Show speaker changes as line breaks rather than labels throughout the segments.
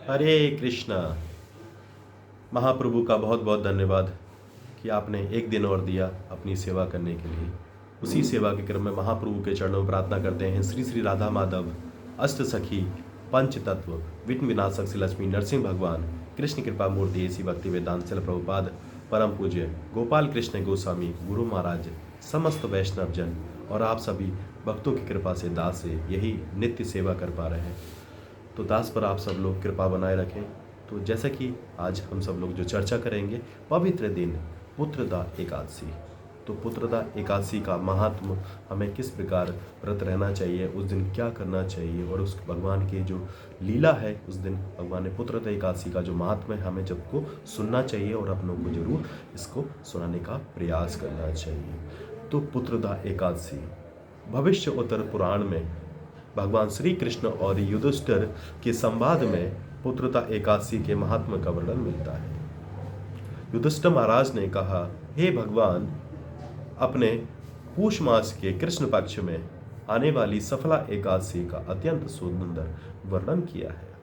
हरे कृष्णा। महाप्रभु का बहुत बहुत धन्यवाद कि आपने एक दिन और दिया अपनी सेवा करने के लिए। उसी सेवा के क्रम में महाप्रभु के चरणों में प्रार्थना करते हैं। श्री श्री राधा माधव, अष्ट सखी, पंच तत्व, विघ्न विनाशक श्री लक्ष्मी नरसिंह भगवान, कृष्ण कृपा मूर्ति ऐसी भक्ति वेदांत चल प्रभुपाद, परम पूज्य गोपाल कृष्ण गोस्वामी गुरु महाराज, समस्त वैष्णव जन और आप सभी भक्तों की कृपा से दास से यही नित्य सेवा कर पा रहे हैं। तो दास पर आप सब लोग कृपा बनाए रखें। तो जैसा कि आज हम सब लोग जो चर्चा करेंगे, पवित्र दिन पुत्रदा एकादशी। तो पुत्रदा एकादशी का महात्म, हमें किस प्रकार व्रत रहना चाहिए, उस दिन क्या करना चाहिए, और उस भगवान की जो लीला है उस दिन भगवान ने पुत्रदा एकादशी का जो महात्म है हमें सबको सुनना चाहिए और अपनों को जरूर इसको सुनाने का प्रयास करना चाहिए। तो पुत्रदा एकादशी भविष्य उत्तर पुराण में भगवान श्री कृष्ण और युधिष्ठिर के संवाद में पुत्रदा एकादशी के महात्मा का वर्णन मिलता है। युधिष्ठिर महाराज ने कहा, हे भगवान, अपने पूष मास के कृष्ण पक्ष में आने वाली सफला एकादशी का अत्यंत सुंदर वर्णन किया है।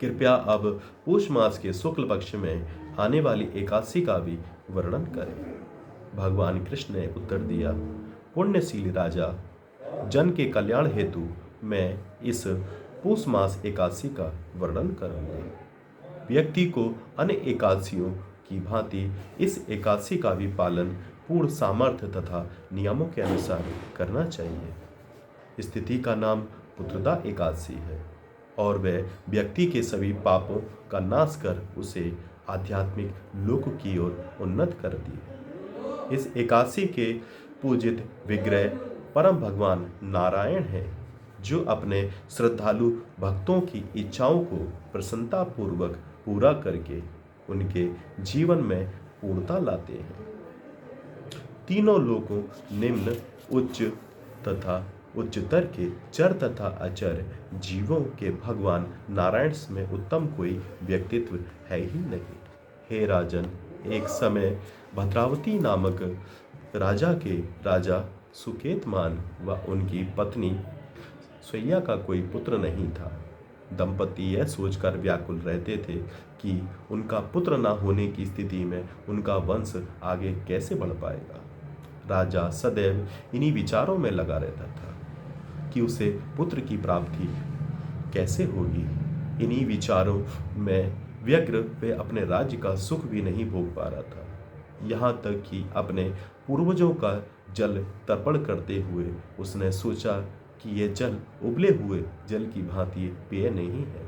कृपया अब पूष मास के शुक्ल पक्ष में आने वाली एकादशी का भी वर्णन करें। भगवान कृष्ण ने उत्तर दिया, पुण्यशील राजा, जन के कल्याण हेतु मैं इस पूष मास एकादशी का वर्णन करूंगा। व्यक्ति को अन्य एकादशियों की भांति इस एकादशी का भी पालन पूर्ण सामर्थ्य तथा नियमों के अनुसार करना चाहिए। स्थिति का नाम पुत्रदा एकादशी है और वह व्यक्ति के सभी पापों का नाश कर उसे आध्यात्मिक लोक की ओर उन्नत करती है। इस एकादशी के पूजित विग्रह परम भगवान नारायण है, जो अपने श्रद्धालु भक्तों की इच्छाओं को प्रसन्नता पूर्वक पूरा करके उनके जीवन में पूर्णता लाते हैं। तीनों लोकों निम्न, उच्च तथा उच्चतर के चर तथा अचर जीवों के भगवान नारायण में उत्तम कोई व्यक्तित्व है ही नहीं। हे राजन, एक समय भद्रावती नामक राजा के राजा सुकेतमान व उनकी पत्नी स्वैया का कोई पुत्र नहीं था। दंपति यह सोचकर व्याकुल रहते थे कि उनका पुत्र न होने की स्थिति में उनका वंश आगे कैसे बढ़ पाएगा। राजा सदैव इन्हीं विचारों में लगा रहता था कि उसे पुत्र की प्राप्ति कैसे होगी। इन्हीं विचारों में व्यग्र वे अपने राज्य का सुख भी नहीं भोग पा रहा था। यहाँ तक कि अपने पूर्वजों का जल तर्पण करते हुए उसने सोचा कि यह जल उबले हुए जल की भांति पेय नहीं है।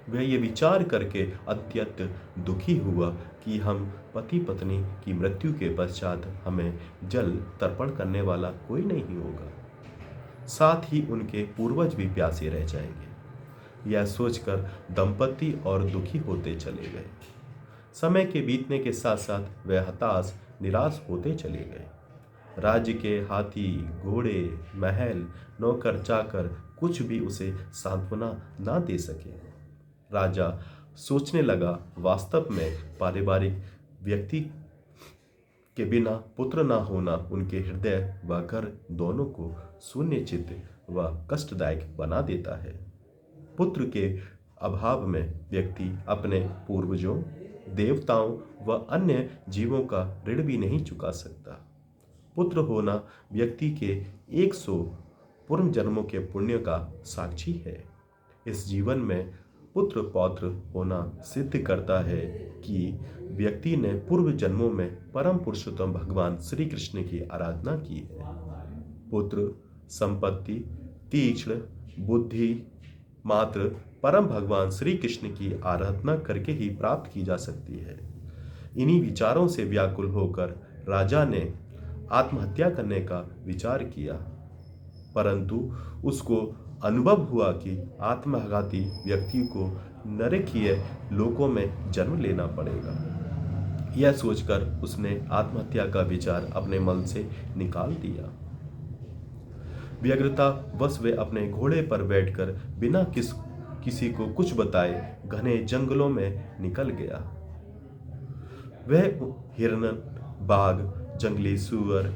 वह ये विचार करके अत्यंत दुखी हुआ कि हम पति पत्नी की मृत्यु के पश्चात हमें जल तर्पण करने वाला कोई नहीं होगा, साथ ही उनके पूर्वज भी प्यासे रह जाएंगे। यह सोचकर दंपति और दुखी होते चले गए। समय के बीतने के साथ साथ वह हताश निराश होते चले गए। राज्य के हाथी, घोड़े, महल, नौकर चाकर कुछ भी उसे सांत्वना ना दे सके। राजा सोचने लगा, वास्तव में पारिवारिक व्यक्ति के बिना पुत्र ना होना उनके हृदय व घर दोनों को शून्य चित्त व कष्टदायक बना देता है। पुत्र के अभाव में व्यक्ति अपने पूर्वजों, देवताओं व अन्य जीवों का ऋण भी नहीं चुका सकता। पुत्र होना व्यक्ति के 100 पूर्व जन्मों के पुण्य का साक्षी है। इस जीवन में पुत्र पौत्र होना सिद्ध करता है कि व्यक्ति ने पूर्व जन्मों में परम पुरुषोत्तम भगवान श्री कृष्ण की आराधना की है। पुत्र, संपत्ति, तीक्ष्ण बुद्धि मात्र परम भगवान श्री कृष्ण की आराधना करके ही प्राप्त की जा सकती है। इन्हीं विचारों से व्याकुल होकर राजा ने आत्महत्या करने का विचार किया, परंतु उसको अनुभव हुआ कि आत्मघाती व्यक्ति को नरकीय लोकों में जन्म लेना पड़ेगा। यह सोचकर उसने आत्महत्या का विचार अपने मन से निकाल दिया। व्यग्रता वश वे अपने घोड़े पर बैठकर बिना किसी को कुछ बताए घने जंगलों में निकल गया। वह हिरण, बाघ, जंगली सूअर,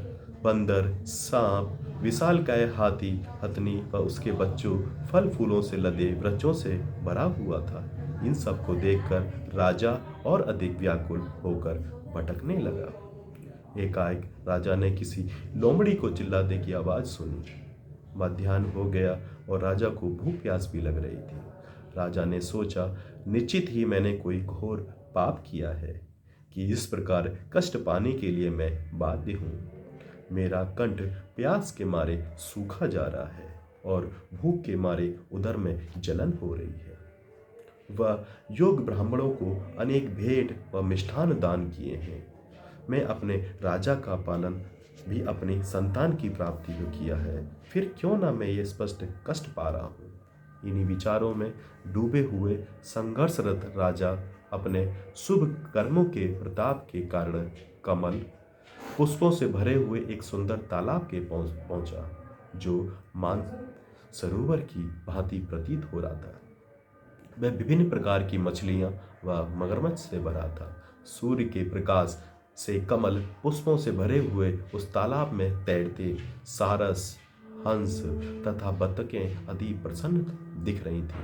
बंदर, सांप, विशालकाय हाथी हथनी व उसके बच्चों फल फूलों से लदे वृक्षों से भरा हुआ था। इन सब को देखकर राजा और अधिक व्याकुल होकर भटकने लगा। एकाएक राजा ने किसी लोमड़ी को चिल्लाने की आवाज सुनी। मध्याह्न हो गया और राजा को भूख प्यास भी लग रही थी। राजा ने सोचा, निश्चित ही मैंने कोई घोर पाप किया है कि इस प्रकार कष्ट पाने के लिए मैं बाध्य हूँ। मेरा कंठ प्यास के मारे सूखा जा रहा है और भूख के मारे उदर में जलन हो रही है। वह योग ब्राह्मणों को अनेक भेंट व मिष्ठान दान किए हैं। मैं अपने राजा का पालन भी अपनी संतान की प्राप्ति को किया है, फिर क्यों ना मैं ये स्पष्ट कष्ट पा रहा हूँ। इन्हीं विचारों में डूबे हुए संघर्षरत राजा अपने शुभ कर्मों के प्रताप के कारण कमल पुष्पों से भरे हुए एक सुंदर तालाब के पहुंचा, जो मान सरोवर की भांति प्रतीत हो रहा था। वह विभिन्न प्रकार की मछलियां व मगरमच्छ से भरा था। सूर्य के प्रकाश से कमल पुष्पों से भरे हुए उस तालाब में तैरते सारस, हंस तथा बतखें आदि प्रसन्न दिख रही थी।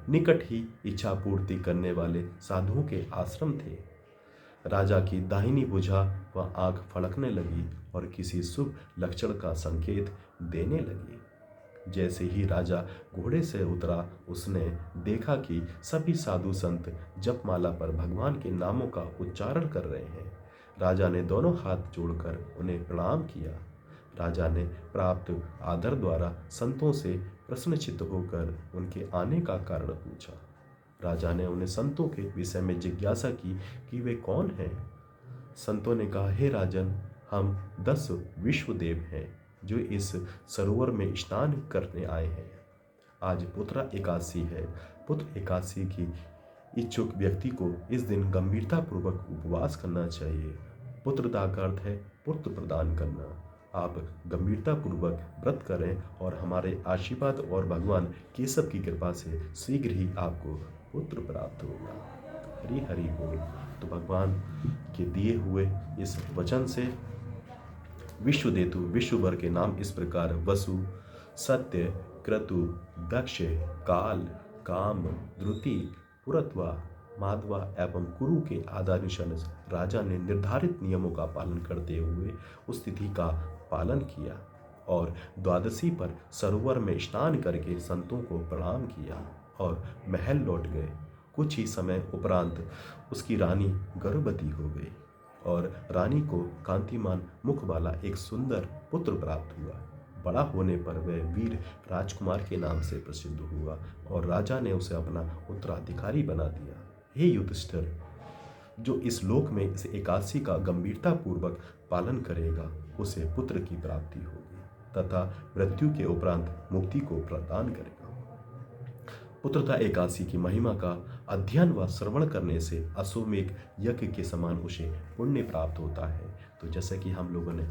निकट ही इच्छा पूर्ति करने वाले साधुओं के आश्रम थे। राजा की दाहिनी भुजा व आंख फड़कने लगी और किसी शुभ लक्षण का संकेत देने लगी। जैसे ही राजा घोड़े से उतरा, उसने देखा कि सभी साधु संत जपमाला पर भगवान के नामों का उच्चारण कर रहे हैं। राजा ने दोनों हाथ जोड़कर उन्हें प्रणाम किया। राजा ने प्राप्त आदर द्वारा संतों से प्रश्नचित्त होकर उनके आने का कारण पूछा। राजा ने उन्हें संतों के विषय में जिज्ञासा की कि वे कौन हैं। संतों ने कहा, हे राजन, हम 10 विश्वदेव हैं जो इस सरोवर में स्नान करने आए हैं। आज पुत्र एकादशी है। पुत्र एकादशी की इच्छुक व्यक्ति को इस दिन गंभीरता पूर्वक उपवास करना चाहिए। पुत्रदा का अर्थ है पुत्र प्रदान करना। आप गंभीरता पूर्वक व्रत करें और हमारे आशीर्वाद और भगवान केशव की कृपा से शीघ्र ही आपको पुत्र प्राप्त होगा। हरि हरि बोल। तो भगवान के दिए हुए इस वचन से विश्वदेतु विश्वभर के नाम इस प्रकार वसु, सत्य, क्रतु, दक्ष, काल, काम, द्रुति, पुरत्वा, माधवा एवं कुरु के आदानुसार राजा ने निर्धारित नियमों का पालन करते हुए उस तिथि का पालन किया और द्वादशी पर सरोवर में स्नान करके संतों को प्रणाम किया और महल लौट गए। कुछ ही समय उपरांत उसकी रानी गर्भवती हो गई और रानी को कांतिमान मुख वाला एक सुंदर पुत्र प्राप्त हुआ। बड़ा होने पर वह वीर राजकुमार के नाम से प्रसिद्ध हुआ और राजा ने उसे अपना उत्तराधिकारी बना दिया। हे युधिष्ठिर, जो इस लोक में इस एकादशी का गंभीरता पूर्वक पालन करेगा उसे पुत्र की प्राप्ति होगी तथा मृत्यु के उपरांत मुक्ति को प्रदान करेगा। पुत्रदा एकादशी की महिमा का अध्ययन व श्रवण करने से अश्वमेध यज्ञ के समान उसे पुण्य प्राप्त होता है। तो जैसे कि हम लोगों ने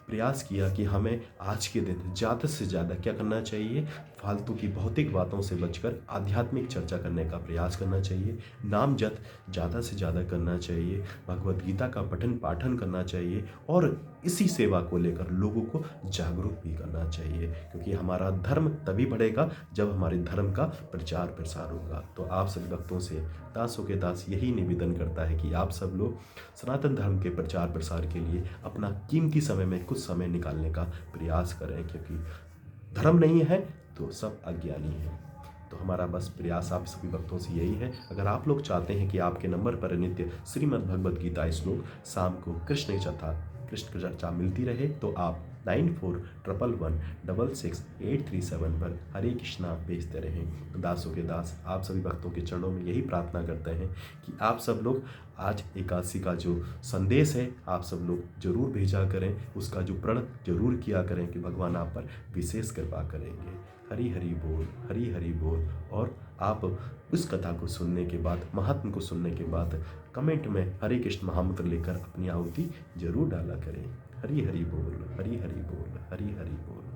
प्रयास किया कि हमें आज के दिन ज़्यादा से ज़्यादा क्या करना चाहिए, फालतू की भौतिक बातों से बचकर आध्यात्मिक चर्चा करने का प्रयास करना चाहिए। नाम जप ज़्यादा से ज़्यादा करना चाहिए, भगवद गीता का पठन पाठन करना चाहिए और इसी सेवा को लेकर लोगों को जागरूक भी करना चाहिए, क्योंकि हमारा धर्म तभी बढ़ेगा जब हमारे धर्म का प्रचार प्रसार होगा। तो आप सभी भक्तों से दासों के दास यही निवेदन करता है कि आप सब लोग सनातन धर्म के प्रचार प्रसार के लिए अपना कीमती समय में कुछ समय निकालने का प्रयास करें, क्योंकि धर्म नहीं है तो सब अज्ञानी है। तो हमारा बस प्रयास आप सभी भक्तों से यही है। अगर आप लोग चाहते हैं कि आपके नंबर पर नित्य श्रीमद् भगवद गीता श्लोक शाम को कृष्ण चर्चा मिलती रहे तो आप 9411166837 पर हरे कृष्णा भेजते रहें। दासों के दास आप सभी भक्तों के चरणों में यही प्रार्थना करते हैं कि आप सब लोग आज एकादशी का जो संदेश है आप सब लोग जरूर भेजा करें, उसका जो प्रण जरूर किया करें कि भगवान आप पर विशेष कृपा करेंगे। हरि हरि बोल, हरि हरि बोल। और आप उस कथा को सुनने के बाद, महात्म को सुनने के बाद कमेंट में हरे कृष्ण महामंत्र लेकर अपनी आहुति जरूर डाला करें। हरि हरि बोल, हरि हरि बोल, हरि हरि बोल।